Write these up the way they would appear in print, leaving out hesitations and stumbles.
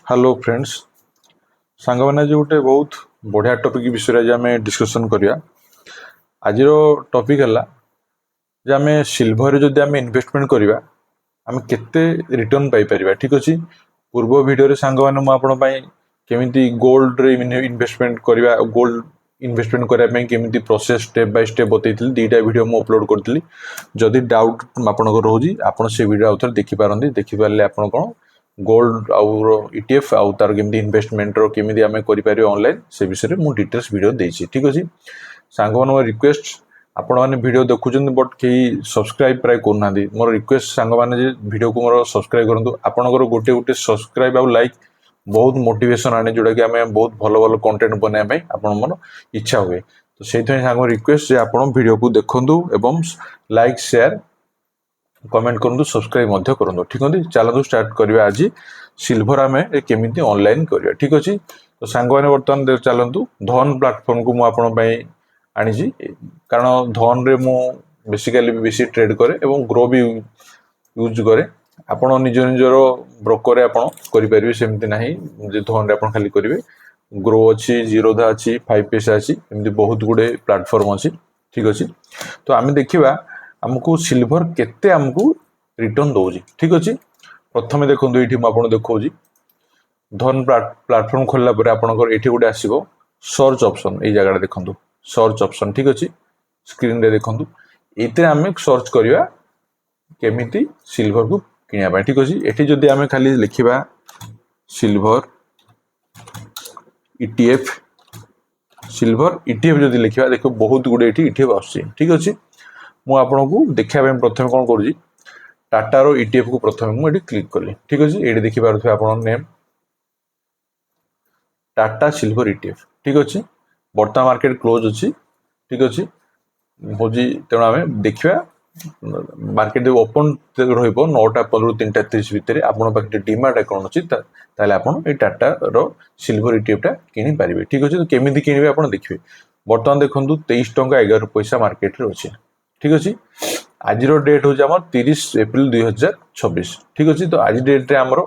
Hello friends सांग मैंने जो गोटे बहुत बढ़िया टॉपिक विषय आज आम डिस्कसन करिया। आज टॉपिक है जे आम सिल्वर जदि आम इन्वेस्टमेंट करवा आम केते रिटर्न पाई परिबा। ठीक अच्छे पूर्व वीडियो सांग मैंने केमिति गोल्ड रे इन्वेस्टमेंट करवा गोल्ड इन्वेस्टमेंट करने केमिति प्रोसेस स्टेप बाय स्टेप बतई दुईटा वीडियो मुझे अपलोड करी। जदि डाउट आपंकर रोचे आप से वीडियो आउ थे देखिपारती देखिपारे आप कौन गोल्ड आउ ETF आउ तार केमिति इन्वेस्टमेंट रो केमिति आमे करि पारियो ऑनलाइन से विषय में मु डिटेल्स वीडियो देछि। ठीक अछि सांग मानो रिक्वेस्ट आपण माने वीडियो देखुछन बट केही सब्सक्राइब प्राय करना दी मोर रिक्वेस्ट सांग माने जे वीडियो को मोर सब्सक्राइब करंतु आपनकर गोटे गोटे सब्सक्राइब आउ लाइक बहुत मोटिवेशन आने जोड़ा कि आमे बहुत भलो भलो कंटेंट बनाय पई आपण मन इच्छा हुए। तो सेथि सांग रिक्वेस्ट जे आपण वीडियो को देखंतु एवं लाइक शेयर कमेंट करूँ सब्सक्राइब करूँ। ठीक है चलो स्टार्ट करवा आज सिल्वर आम केमी ऑनलाइन करवा। ठीक अच्छे तो सांग मैंने बर्तमान चलतु धन प्लाटफर्म को मुझे आनी कारण धन रे मु बेसिकली बेसी ट्रेड करे एवं ग्रो भी यूज करे। आपण निज निजर ब्रोकर आपरे सेमती ना धन रे खाली करेंगे ग्रो अच्छी जीरोधा अच्छी 5 पैसा अच्छी एमती बहुत गुड़े प्लाटफर्म अच्छी। ठीक अच्छे तो आम देखा आमको सिल्वर केते आमको रिटर्न दौर। ठीक अच्छे प्रथम देखो ये देखा धन प्लाटफर्म खोलला पर आपंकर ये गोटे आसो सर्च ऑप्शन ये जगह देखो सर्च ऑप्शन। ठीक अच्छे स्क्रीन रे देखो ये आम सर्च करवा केमिति सिल्वर को किनिया। ठीक अच्छे ये जदि आम खाली लिखा सिल्वर ETF सिल्वर ETF जदि लिखा देखो बहुत गुड़े ETF आस। ठीक अच्छे मु आपन को देखा प्रथम कौन करुँगी टाटा रो ETF को प्रथम मुझे क्लिक कली। ठीक अच्छे ये देखिपे आप नेम टाटा सिल्वर ETF। ठीक अच्छे बर्तमान मार्केट क्लोज अच्छी। ठीक अच्छे हूँ तेणु आम देखा मार्केट ओपन रहा 9टा 15 3टा 30 भितर आपके डिमाट अकाउंट अच्छी आप टाटा रो सिल्वर ETF टा किनी पारे। ठीक अच्छे तो केमी किणवे आप देखिए बर्तमान देखो 23 टंका 11 पैसा मार्केट रे अच्छे। ठीक अच्छे आज डेट हूँ 30 एप्रिल 2026। ठीक अच्छे तो आज डेट रे आमर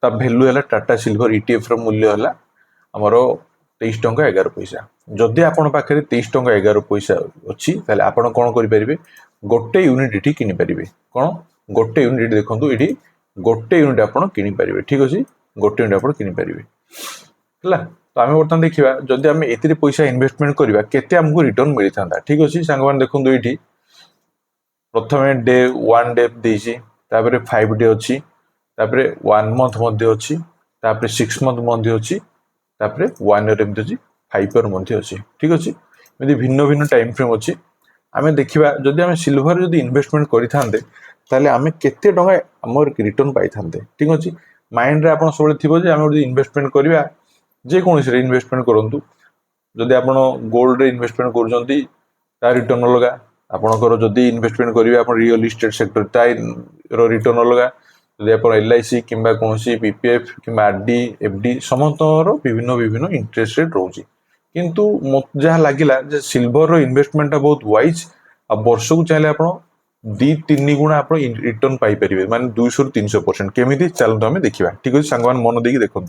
ता भैल्यू है टाटा सिल्वर ETF रो मूल्य है आमर 23 टंका 11 पैसा। जदि आपण पाखे 23 टंका 11 पैसा अच्छी ताले आपण कौन करें गोटे यूनिट ये किनी पारे कौन गोटे यूनिट देखो ये गोटे यूनिट आप किनी पारे। ठीक अच्छे गोटे यूनिट आप किनी पारे है। तो आम बर्तमान देखा जदि आम ए पैसा इन्वेस्टमेंट करवा केते आमको रिटर्न मिली था। ठीक अच्छे सांग मैंने देखो ये प्रथम डे 1 डे देसी 5 डे अच्छी 1 मंथ अच्छी 6 मंथ अच्छी 1 ईयर एमती अच्छी 5 ईयर अच्छी। ठीक अच्छे एमती भिन्न भिन्न टाइम फ्रेम अच्छी आम देखा जदि आम सिल्वर जदि इन्वेस्टमेंट करते ताले आम केते टंका आम रिटर्न पाई था। ठीक अच्छे माइंड रे आप सब थी आम इन्वेस्टमेंट करवा जेकोसी इन्वेस्टमेंट करूँ जदि आप गोल्ड रे इन्वेस्टमेंट कर रिटर्न अलग आपंकर जदि इन्वेस्टमेंट करेंगे आप रियल इस्टेट सेक्टर तार रिटर्न अलग जदि आप LIC कि कौन PPF कि RD FD समस्त विभिन्न विभिन्न इंटरेस्ट रेट रोचे। किंतु जहाँ लगे सिल्वर रो इन्वेस्टमेंट बहुत वाइज आ वर्ष को चाहिए आप 2-3 गुणा आप रिटर्न पाइपर माने 200 ରୁ 300% केमी चलते आम देखा। ठीक अच्छे सांग मन देकी देखूँ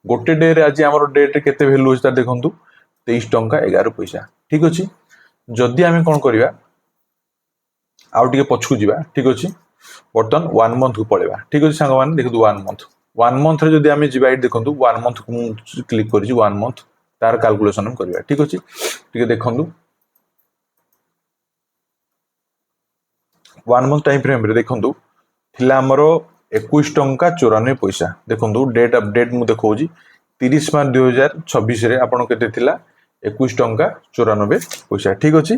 गोटे डे रे आज आम डेट केते भैल्यू अच्छे देखो 23 टंका 11 पैसा। ठीक अच्छे जदि आम कौन करवा आउ टे पछकू जावा। ठीक अच्छे बर्तमान 1 मंथ को पलैया। ठीक अच्छे सांग मैंने देखो 1 मंथ रे जदि आम जावा देखो 1 मंथ को क्लिक कर 1 मंथ तार कैलकुलेशन करवा। ठीक अच्छे टे देखो 1 मंथ टाइम फ्रेम रे देखो थिला हमर 21 टंका 94 पैसा। देखो डेट अपडेट मु देखो 30 मार्च 2026 रे आपण केते थिला 21 टंका 94 पैसा। ठीक अच्छे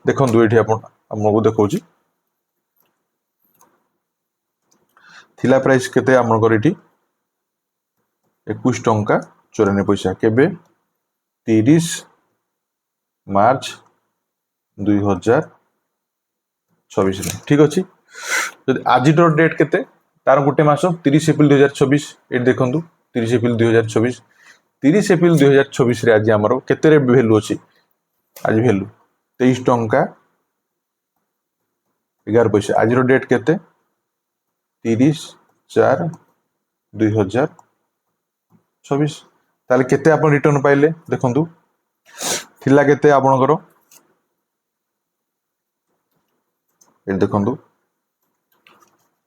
देखो ये आपको देखो थिला प्राइस केते आमकर ये 21 टंका 94 पैसा केबे 30 मार्च 2026 रे। ठीक अच्छे आज डेट केते तार गोटे मास 30 एप्रिल 2026 ये देखो 30 एप्रिल 2026 30 एप्रिल 2026 रे आज आमर केते भैल्यू अच्छी आज भैल्यू 23 टंका 11 पैसा। आज डेट केते 30 4/2024 ताले केते आपण रिटर्न पाइले देखंतु थिला केते आपणकर ए देखंतु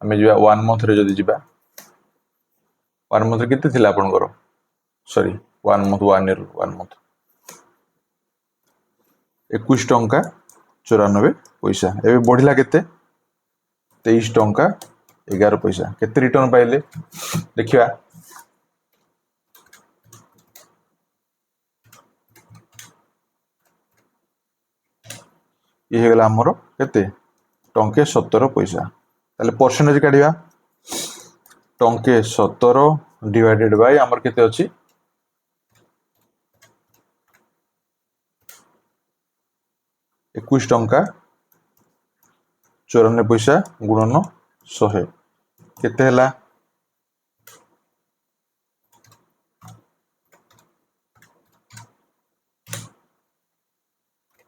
आमे जिबा 1 मंथ रे जदी जिबा 1 मंथ रे केते थिला आपणकर सॉरी 1 मंथ 1 ईयर 1 मंथ 21 टंका 94 पैसा एबे बढ़िला केते 23 टंका 11 पैसा केते रिटर्न पाइले देखिबा ये हेगला हमरो केते टंके 17 पैसा ताले परसेंटेज काढिबा टंके 17 डिवाइडेड बाय हमर केते अछि 21 टंका 94 पैसा गुणन 100 केते हला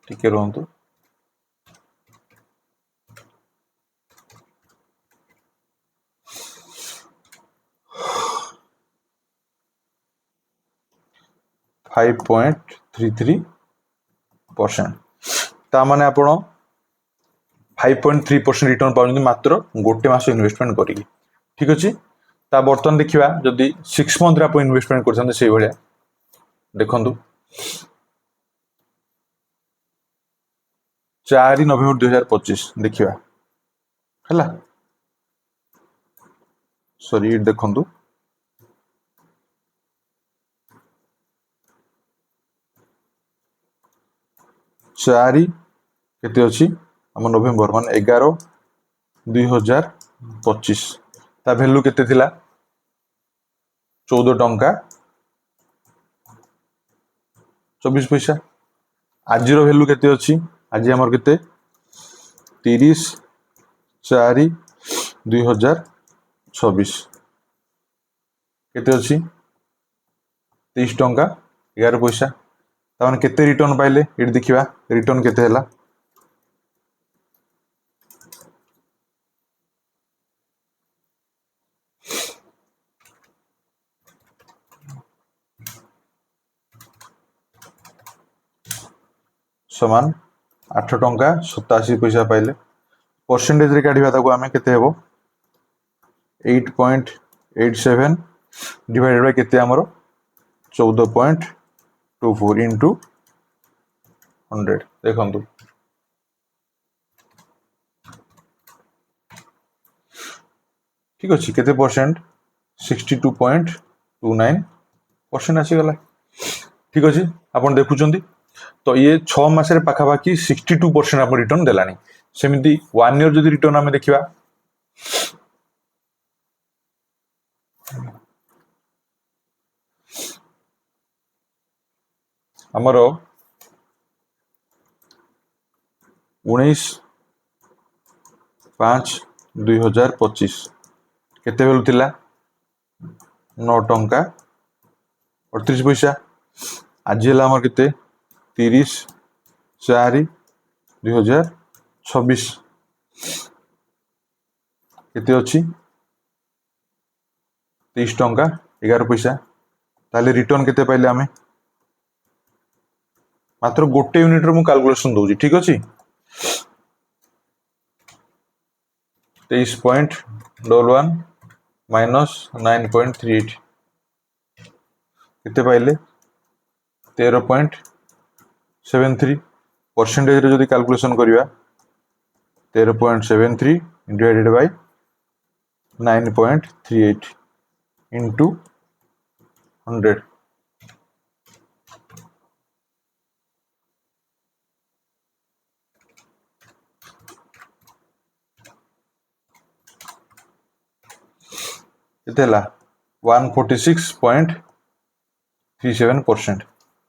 ठीक है रहंतु 5.33% ता माने आपण 5.3% रिटर्न पाउनी मात्र गोटे मास इन्वेस्टमेंट करिकी ठीक अछि ता बर्तन देखिबा जदी 6 मंथ रे आपण इन्वेस्टमेंट करछन सेही भलिया देखंतु 4 नवेम्बर 2025 देखिबा हला सॉरी देखंतु 4 केते अछि हम नवेम्बर मान 11 2025 ता वैल्यू केते थिला 14 टंका 24 पैसा आज रो वैल्यू केते अछि आज हमर केते 30/4/2026 केते अछि 23 टंका 11 पैसा तावन केते रिटर्न पाइले एट देखिबा रिटर्न केते हला समान 8 टंका 87 पैसा पाइले परसेंटेज रे काढिबा ताको आमे केते हेबो 8.87 डिवाइडेड बाय केते हमरो 14.24 into 100 देखंतु ठीक अछि केते परसेंट 62.29% आसी गला ठीक अछि आपण देखुचंदी तो ये 6 मास रे पाखा बाकी 62% आपण रिटर्न देलानी सेमिति 1 ईयर जदी रिटर्न हमें देखिबा हमरो 19/5/2025 केते बेलु थिला 9 टंका 38 पैसा आज हला हमर केते 30/4/2026 केते अछि 23 टंका 11 पैसा ताले रिटर्न केते पाइले हमें मात्र गोटे यूनिट रो मु कैलकुलेशन दोजी ठीक अछि 23.11 minus 9.38 केते पाइले 13.73 परसेंटेज रे जदी कैलकुलेशन करिवा 13.73 डिवाइडेड बाय 9.38 into 100 केतेला 146.37%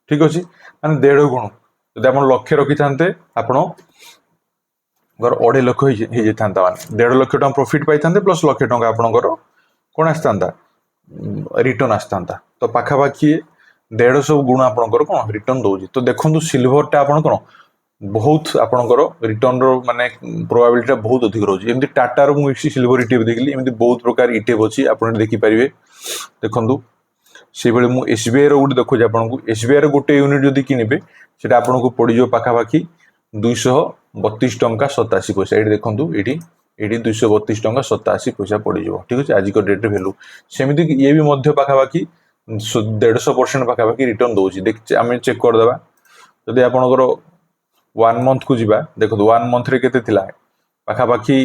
ठीक अछि माने 1.5 गुण जदि आपण लक्ष्य रखि थानते आपण घर 2.5 लाख हे जे थानता माने 1.5 लाख टका प्रॉफिट पाई थानते प्लस लाख टका आपण घर कोन आस्तांता रिटर्न आस्तांता तो पाखा बाकी 150 गुण आपण घर कोन रिटर्न दोजी तो देखंतु सिल्वर टा आपण कोन बहुत आपणकर रिटर्न माने प्रोबेबिलिटी बहुत अधिक रोचे एमती टाटा रो मुझे सिल्वर इटीएफ देखली एमती बहुत प्रकार इटीएफ अच्छी आप देखिपारे देखु से मु एसबीआई रोटे देखुचे आपको एसबीआई रोटे यूनिट जब किणवे से आपको पड़ज पाखापाखि 232 टंका 87 पैसा ये देखूँ ये 232 टंका 87 पैसा पड़ज ठीक अच्छे आज डेट भैल्यू सेमती ये भी पाखापाखि 150% पाखापाखि रिटर्न दौर देख आम चेक करदे जदि आपणकर 1 मंथ को जीवा देखो 1 मंथ रे केते थिला पाखापाखि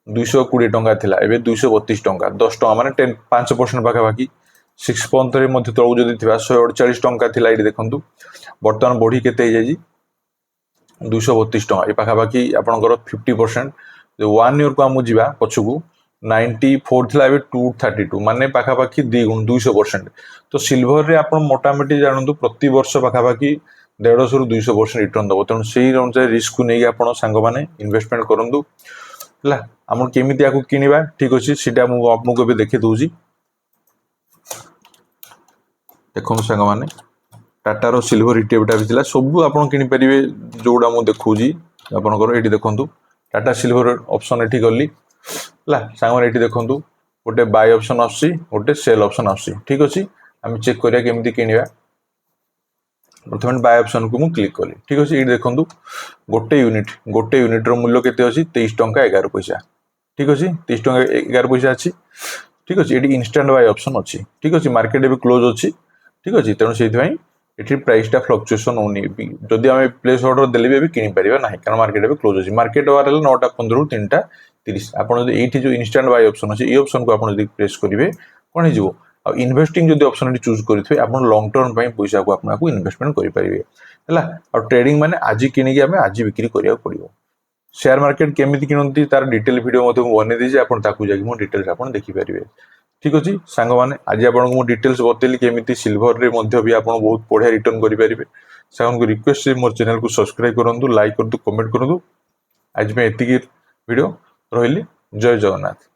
220 टंका थिला एबे 232 टंका 10 टंका माने 5% पाखापाखि 6 मंथ रे मध्य तळु जदि थिबा 148 टंका थिला एठी देखंतु वर्तमान बढ़ी केते हे जाई 232 टंका ए पाखापाखि आपणकर 50% 1 ईयर को हम जीवा पछकू 94 थिला एबे 232 माने पाखापाखि 2 गुण 200%। तो सिल्वर रे आपण मोटामोटी जानंतु प्रति वर्ष पाखापाखि 150 ରୁ 200% रिटर्न दबो तेणु से अनुसार रिस्क को नहीं आप सांग मैंने इन्वेस्टमेंट करूँ है आम केमी किणवा ठीक अच्छे सीटा आपको देखी दूसरी देखो सांग मैंने टाटार सिल्वर इटीएफटा भी था सब आप किपर जोड़ा मुझे देखी आपंकर ये देखूँ टाटा सिल्वर ऑप्शन ये गली है सांग मैंने ये देखूँ गोटे बाय ऑप्शन आसुची गोटे सेल ऑप्शन आसुची ठीक अच्छे आम चेक करिया केमिति किणवा प्रथम बाय ऑप्शन को मुझे क्लिक कली ठीक अच्छे ये देखूँ गोटे यूनिट मूल्य केते अच्छी 23 टंका 11 पैसा ठीक अच्छे 23 टंका 11 पैसा अच्छी ठीक अच्छे ये इंस्टांट बाय ऑप्शन अच्छी ठीक अच्छे मार्केट भी क्लोज अच्छी ठीक अच्छे तेणु से ये प्राइसटा फ्लक्चुएसन होनी जदि आम प्लेस ऑर्डर देले भी किपर ना कारण मार्केट भी क्लोज अच्छी मार्केट आवर 9:15 ରୁ 3:30 आपड़ ये जो इंस्टांट बाय ऑप्शन अच्छे ये ऑप्शन को आप प्रेस करेंगे कौन हो इन्वेस्टिंग जब ऑप्शन चूज करेंगे आप लॉन्ग टर्म पैसा को आपको इन्वेस्टमेंट करेंगे है ट्रेडिंग माने आज किणी आम आज बिक्री करा पड़ो शेयर मार्केट केमी किणती तार डिटेल वीडियो बनई देती आप डिटेल्स आप देखिपारे ठीक अच्छे सांग मैंने आज आपको डिटेल्स बतेली केमी सिल्वर रे भी आप बहुत बढ़िया रिटर्न करेंगे सांग को रिक्वेस्ट मोर चैनल को सब्सक्राइब करूँ लाइक करूँ कमेंट करूँ आज मैं एतिकी वीडियो रही जय जगन्नाथ।